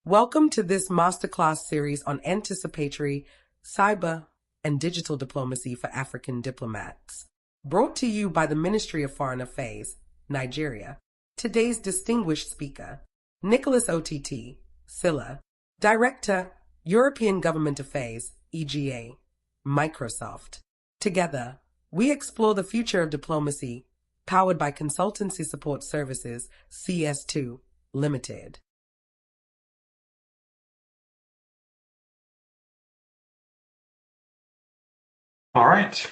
Welcome to this masterclass series on anticipatory, cyber, and digital diplomacy for African diplomats. Brought to you by the Ministry of Foreign Affairs, Nigeria. Today's distinguished speaker, Nikolas Ott, Silla, Director, European Government Affairs, EGA, Microsoft. Together, we explore the future of diplomacy, powered by Consultancy Support Services, CS2, Limited. All right.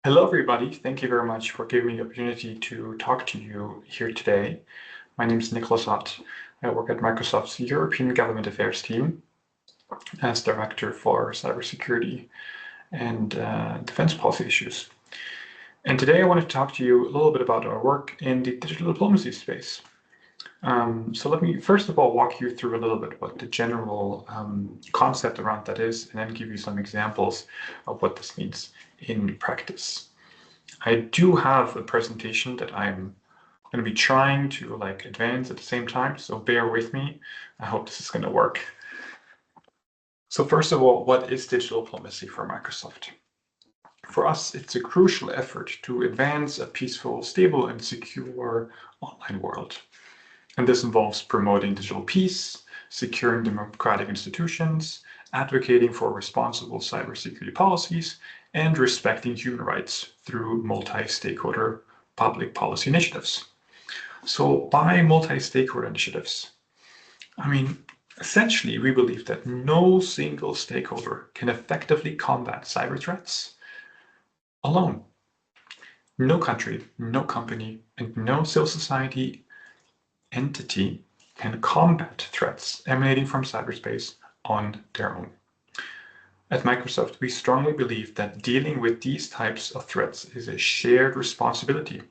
Hello, everybody. Thank you very much for giving me the opportunity to talk to you here today. My name is Nikolas Ott. I work at Microsoft's European Government Affairs team as Director for Cybersecurity and Defense Policy issues. And today I want to talk to you a little bit about our work in the digital diplomacy space. So let me first of all walk you through a little bit what the general concept around that is, and then give you some examples of what this means in practice. I do have a presentation that I'm going to be trying to advance at the same time, so bear with me. I hope this is going to work. So first of all, what is digital diplomacy for Microsoft? For us, it's a crucial effort to advance a peaceful, stable, and secure online world. And this involves promoting digital peace, securing democratic institutions, advocating for responsible cybersecurity policies, and respecting human rights through multi-stakeholder public policy initiatives. So by multi-stakeholder initiatives, essentially we believe that no single stakeholder can effectively combat cyber threats alone. No country, no company, and no civil society entity can combat threats emanating from cyberspace on their own. At Microsoft, we strongly believe that dealing with these types of threats is a shared responsibility,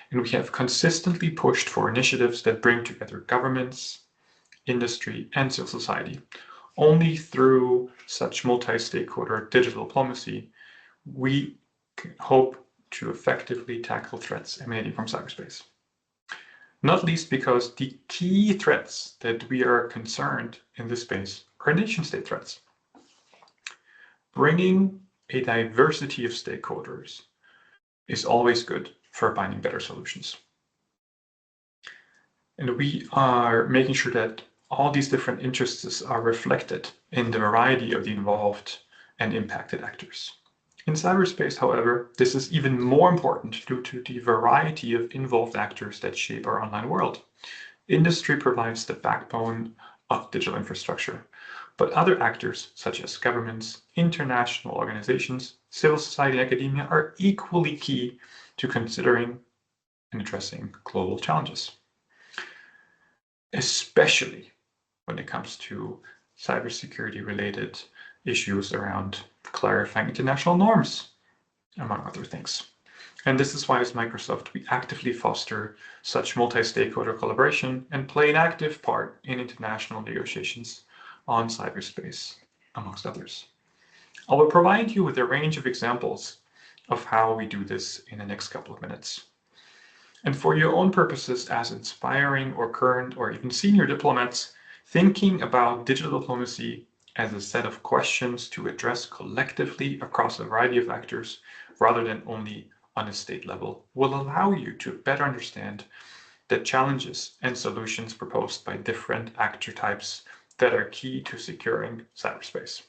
and we have consistently pushed for initiatives that bring together governments, industry, and civil society. Only through such multi-stakeholder digital diplomacy, we hope to effectively tackle threats emanating from cyberspace. Not least because the key threats that we are concerned in this space are nation-state threats. Bringing a diversity of stakeholders is always good for finding better solutions. And we are making sure that all these different interests are reflected in the variety of the involved and impacted actors. In cyberspace, however, this is even more important due to the variety of involved actors that shape our online world. Industry provides the backbone of digital infrastructure, but other actors, such as governments, international organizations, civil society, and academia, are equally key to considering and addressing global challenges, especially when it comes to cybersecurity-related issues around clarifying international norms, among other things. And this is why as Microsoft, we actively foster such multi-stakeholder collaboration and play an active part in international negotiations on cyberspace, amongst others. I will provide you with a range of examples of how we do this in the next couple of minutes. And for your own purposes as inspiring or current or even senior diplomats, thinking about digital diplomacy as a set of questions to address collectively across a variety of actors rather than only on a state level will allow you to better understand the challenges and solutions proposed by different actor types that are key to securing cyberspace.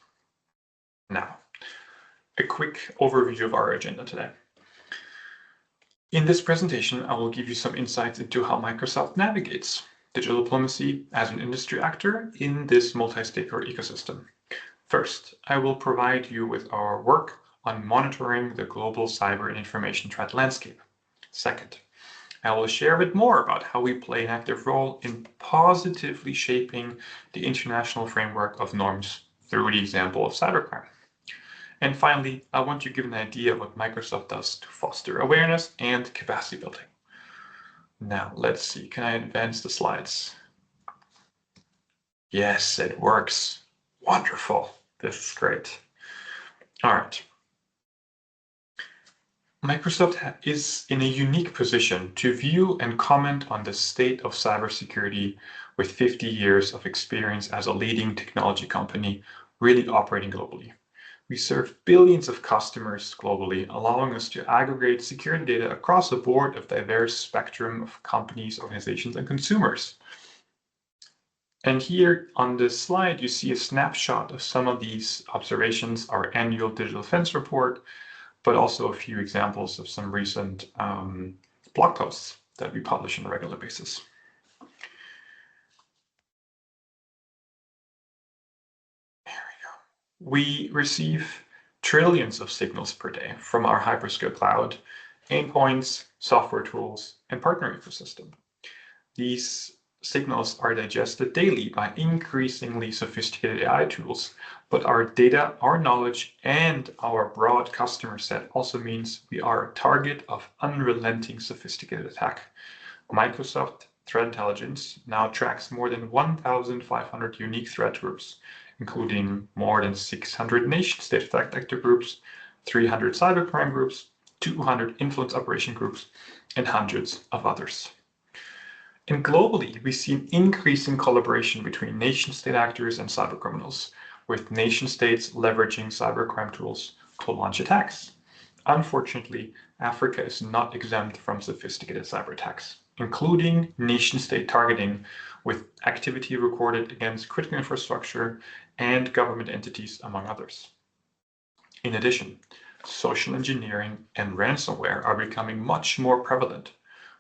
Now, a quick overview of our agenda today. In this presentation, I will give you some insights into how Microsoft navigates digital diplomacy as an industry actor in this multi-stakeholder ecosystem. First, I will provide you with our work on monitoring the global cyber and information threat landscape. Second, I will share a bit more about how we play an active role in positively shaping the international framework of norms through the example of cybercrime. And finally, I want you to give an idea of what Microsoft does to foster awareness and capacity building. Now, let's see, can I advance the slides? Yes, it works. Wonderful. This is great. All right. Microsoft is in a unique position to view and comment on the state of cybersecurity with 50 years of experience as a leading technology company really operating globally. We serve billions of customers globally, allowing us to aggregate security data across a board of diverse spectrum of companies, organizations, and consumers. And here on this slide, you see a snapshot of some of these observations, our annual digital defense report, but also a few examples of some recent blog posts that we publish on a regular basis. There we go. We receive trillions of signals per day from our hyperscale cloud, endpoints, software tools, and partner ecosystem. These signals are digested daily by increasingly sophisticated AI tools, but our data, our knowledge, and our broad customer set also means we are a target of unrelenting sophisticated attack. Microsoft Threat Intelligence now tracks more than 1,500 unique threat groups, including more than 600 nation-state attack actor groups, 300 cybercrime groups, 200 influence operation groups, and hundreds of others. And globally, we see an increasing collaboration between nation-state actors and cybercriminals, with nation-states leveraging cybercrime tools to launch attacks. Unfortunately, Africa is not exempt from sophisticated cyber attacks, including nation-state targeting, with activity recorded against critical infrastructure and government entities, among others. In addition, social engineering and ransomware are becoming much more prevalent,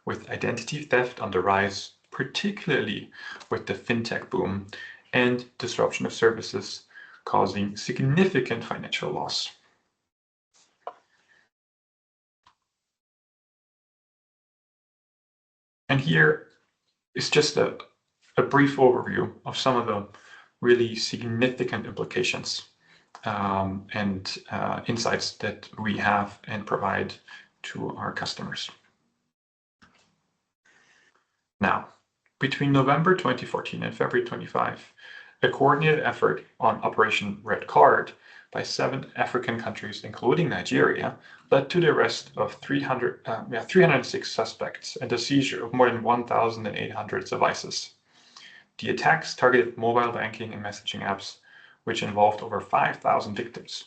with identity theft on the rise, particularly with the fintech boom and disruption of services causing significant financial loss. And here is just a brief overview of some of the really significant implications and insights that we have and provide to our customers. Now, between November 2014 and February 25, a coordinated effort on Operation Red Card by 7 African countries, including Nigeria, led to the arrest of 306 suspects and the seizure of more than 1,800 devices. The attacks targeted mobile banking and messaging apps, which involved over 5,000 victims.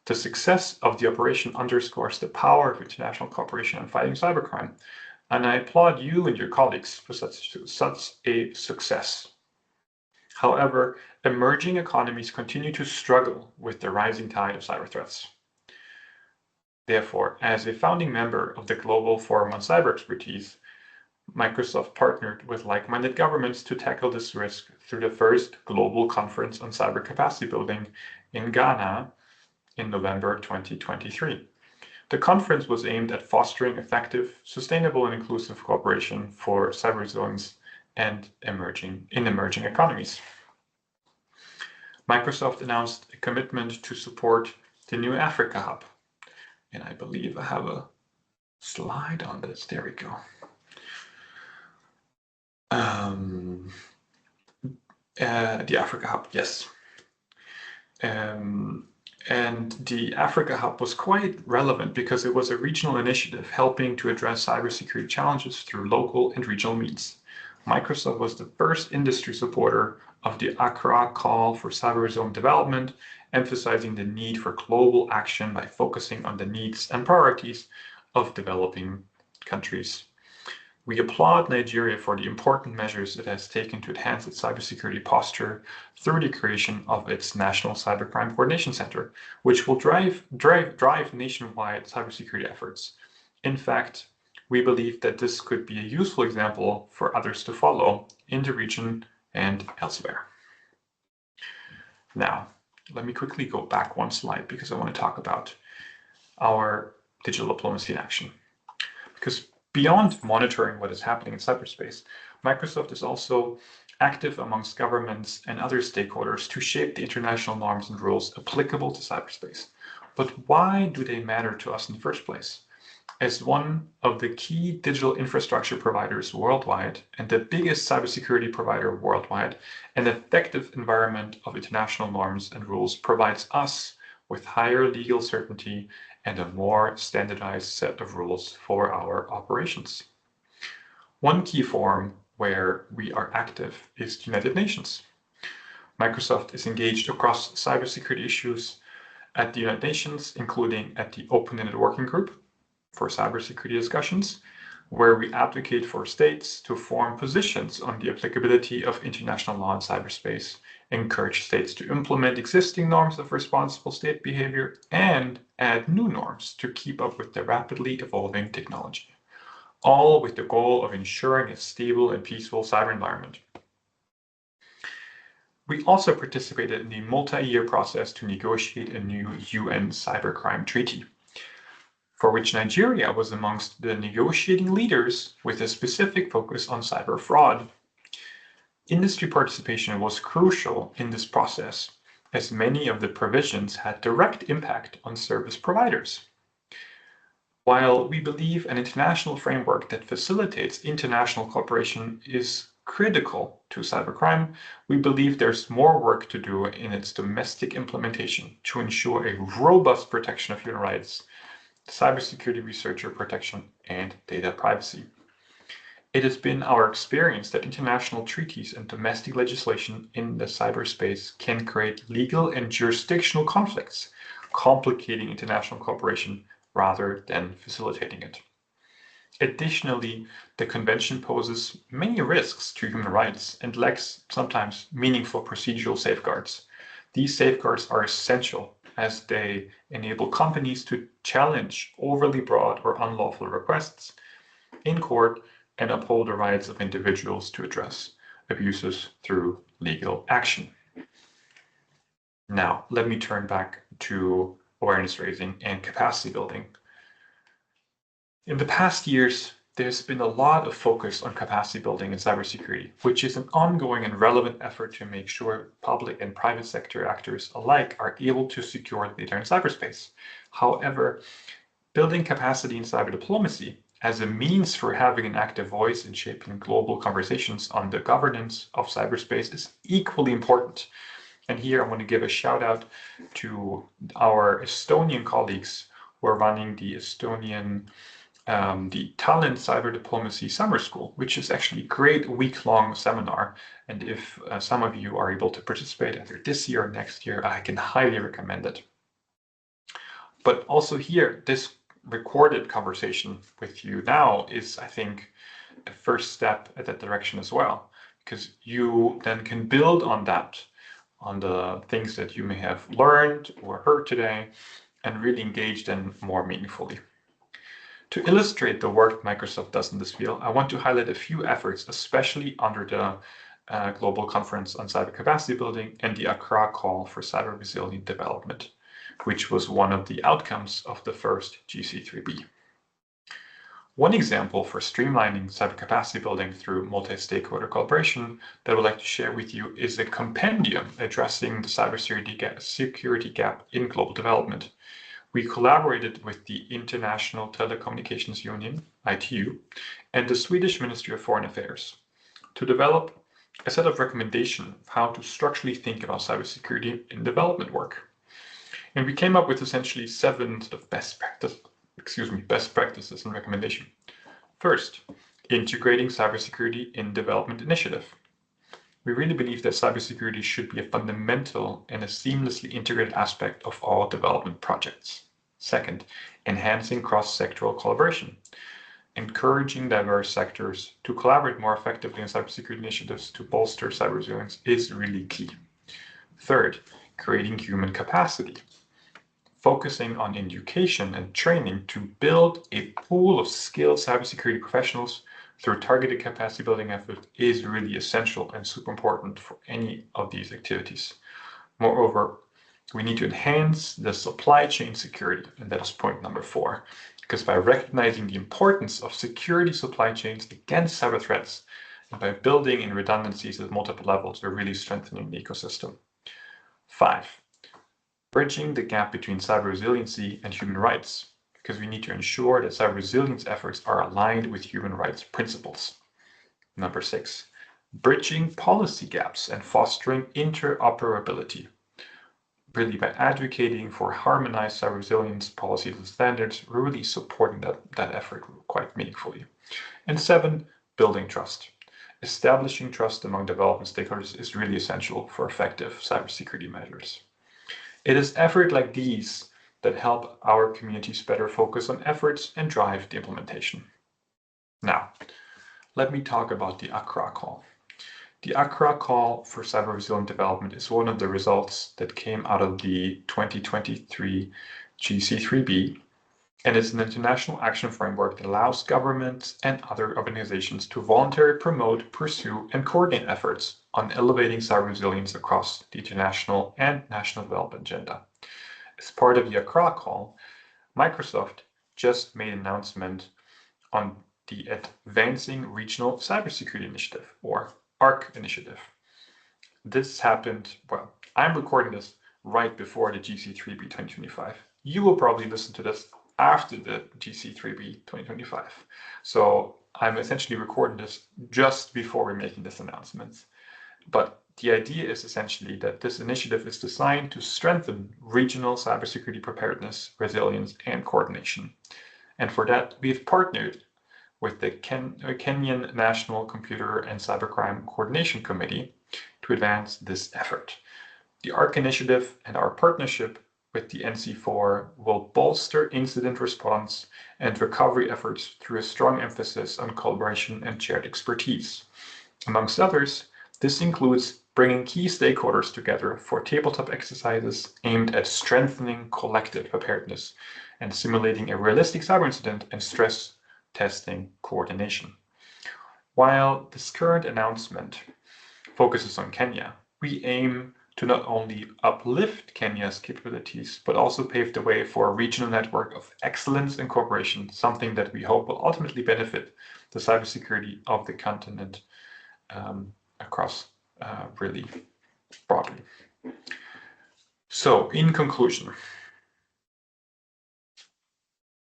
The success of the operation underscores the power of international cooperation in fighting cybercrime, and I applaud you and your colleagues for such a success. However, emerging economies continue to struggle with the rising tide of cyber threats. Therefore, as a founding member of the Global Forum on Cyber Expertise, Microsoft partnered with like-minded governments to tackle this risk through the first global conference on cyber capacity building in Ghana in November 2023. The conference was aimed at fostering effective, sustainable, and inclusive cooperation for cyber resilience and emerging economies. Microsoft announced a commitment to support the new Africa Hub. And I believe I have a slide on this. There we go. The Africa Hub, yes. And the Africa Hub was quite relevant because it was a regional initiative helping to address cybersecurity challenges through local and regional means. Microsoft was the first industry supporter of the Accra Call for Cyber Resilient Development, emphasizing the need for global action by focusing on the needs and priorities of developing countries. We applaud Nigeria for the important measures it has taken to enhance its cybersecurity posture through the creation of its National Cybercrime Coordination Center, which will drive nationwide cybersecurity efforts. In fact, we believe that this could be a useful example for others to follow in the region and elsewhere. Now, let me quickly go back one slide because I want to talk about our digital diplomacy in action. Because beyond monitoring what is happening in cyberspace, Microsoft is also active amongst governments and other stakeholders to shape the international norms and rules applicable to cyberspace. But why do they matter to us in the first place? As one of the key digital infrastructure providers worldwide and the biggest cybersecurity provider worldwide, an effective environment of international norms and rules provides us with higher legal certainty and a more standardized set of rules for our operations. One key forum where we are active is the United Nations. Microsoft is engaged across cybersecurity issues at the United Nations, including at the Open-Ended Working Group for cybersecurity discussions, where we advocate for states to form positions on the applicability of international law in cyberspace, encourage states to implement existing norms of responsible state behavior, and add new norms to keep up with the rapidly evolving technology, all with the goal of ensuring a stable and peaceful cyber environment. We also participated in the multi-year process to negotiate a new UN cybercrime treaty, for which Nigeria was amongst the negotiating leaders with a specific focus on cyber fraud. Industry participation was crucial in this process, as many of the provisions had direct impact on service providers. While we believe an international framework that facilitates international cooperation is critical to cybercrime, we believe there's more work to do in its domestic implementation to ensure a robust protection of human rights, cybersecurity researcher protection, and data privacy. It has been our experience that international treaties and domestic legislation in the cyberspace can create legal and jurisdictional conflicts, complicating international cooperation rather than facilitating it. Additionally, the Convention poses many risks to human rights and lacks sometimes meaningful procedural safeguards. These safeguards are essential as they enable companies to challenge overly broad or unlawful requests in court and uphold the rights of individuals to address abuses through legal action. Now, let me turn back to awareness raising and capacity building. In the past years, there's been a lot of focus on capacity building in cybersecurity, which is an ongoing and relevant effort to make sure public and private sector actors alike are able to secure data in cyberspace. However, building capacity in cyber diplomacy as a means for having an active voice in shaping global conversations on the governance of cyberspace is equally important. And here I want to give a shout out to our Estonian colleagues who are running the Estonian the Talent Cyber Diplomacy Summer School, which is actually a great week-long seminar. And if some of you are able to participate either this year or next year, I can highly recommend it. But also here, this recorded conversation with you now is, I think, a first step at that direction as well, because you then can build on that, on the things that you may have learned or heard today, and really engage them more meaningfully. To illustrate the work Microsoft does in this field, I want to highlight a few efforts, especially under the Global Conference on Cyber Capacity Building and the Accra Call for Cyber Resilient Development, which was one of the outcomes of the first GC3B. One example for streamlining cyber capacity building through multi-stakeholder collaboration that I would like to share with you is a compendium addressing the cybersecurity gap in global development. We collaborated with the International Telecommunications Union, ITU, and the Swedish Ministry of Foreign Affairs to develop a set of recommendations of how to structurally think about cybersecurity in development work. And we came up with essentially 7 sort of best practices and recommendations. First, integrating cybersecurity in development initiative. We really believe that cybersecurity should be a fundamental and a seamlessly integrated aspect of all development projects. Second, enhancing cross-sectoral collaboration. Encouraging diverse sectors to collaborate more effectively in cybersecurity initiatives to bolster cyber resilience is really key. Third, creating human capacity. Focusing on education and training to build a pool of skilled cybersecurity professionals through targeted capacity building efforts is really essential and super important for any of these activities. Moreover, we need to enhance the supply chain security, and that is point number 4, because by recognizing the importance of security supply chains against cyber threats, and by building in redundancies at multiple levels, we're really strengthening the ecosystem. 5, bridging the gap between cyber resiliency and human rights, because we need to ensure that cyber resilience efforts are aligned with human rights principles. Number 6, bridging policy gaps and fostering interoperability. really by advocating for harmonized cyber resilience policies and standards, we're really supporting that effort quite meaningfully. And 7, building trust. Establishing trust among development stakeholders is really essential for effective cybersecurity measures. It is efforts like these that help our communities better focus on efforts and drive the implementation. Now, let me talk about the Accra call. The Accra call for cyber resilient development is one of the results that came out of the 2023 GC3B, and it's an international action framework that allows governments and other organizations to voluntarily promote, pursue, and coordinate efforts on elevating cyber resilience across the international and national development agenda. As part of the Accra call, Microsoft just made an announcement on the Advancing Regional Cybersecurity Initiative, or ARC initiative. This happened, well, I'm recording this right before the GC3B 2025. You will probably listen to this after the GC3B 2025. So I'm essentially recording this just before we're making this announcement. But the idea is essentially that this initiative is designed to strengthen regional cybersecurity preparedness, resilience, and coordination. And for that, we've partnered with the Kenyan National Computer and Cybercrime Coordination Committee to advance this effort. The ARC initiative and our partnership with the NC4 will bolster incident response and recovery efforts through a strong emphasis on collaboration and shared expertise. Amongst others, this includes bringing key stakeholders together for tabletop exercises aimed at strengthening collective preparedness and simulating a realistic cyber incident and stress testing coordination. While this current announcement focuses on Kenya, we aim to not only uplift Kenya's capabilities, but also pave the way for a regional network of excellence and cooperation, something that we hope will ultimately benefit the cybersecurity of the continent across really broadly. So, in conclusion,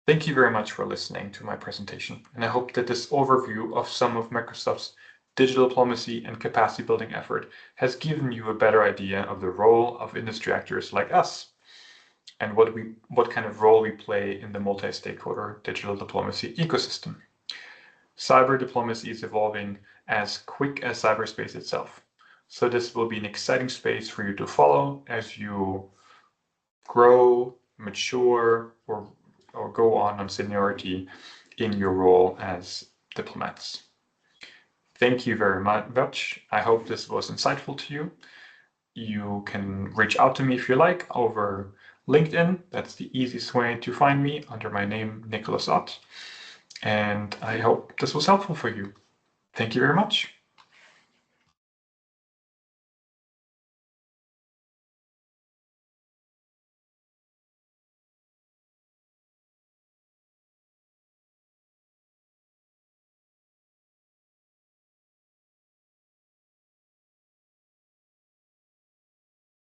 thank you very much for listening to my presentation, and I hope that this overview of some of Microsoft's digital diplomacy and capacity building effort has given you a better idea of the role of industry actors like us and what kind of role we play in the multi-stakeholder digital diplomacy ecosystem. Cyber diplomacy is evolving as quick as cyberspace itself, so this will be an exciting space for you to follow as you grow, mature, or go on seniority in your role as diplomats. Thank you very much. I hope this was insightful to you. You can reach out to me if you like over LinkedIn. That's the easiest way to find me under my name, Nikolas Ott. And I hope this was helpful for you. Thank you very much.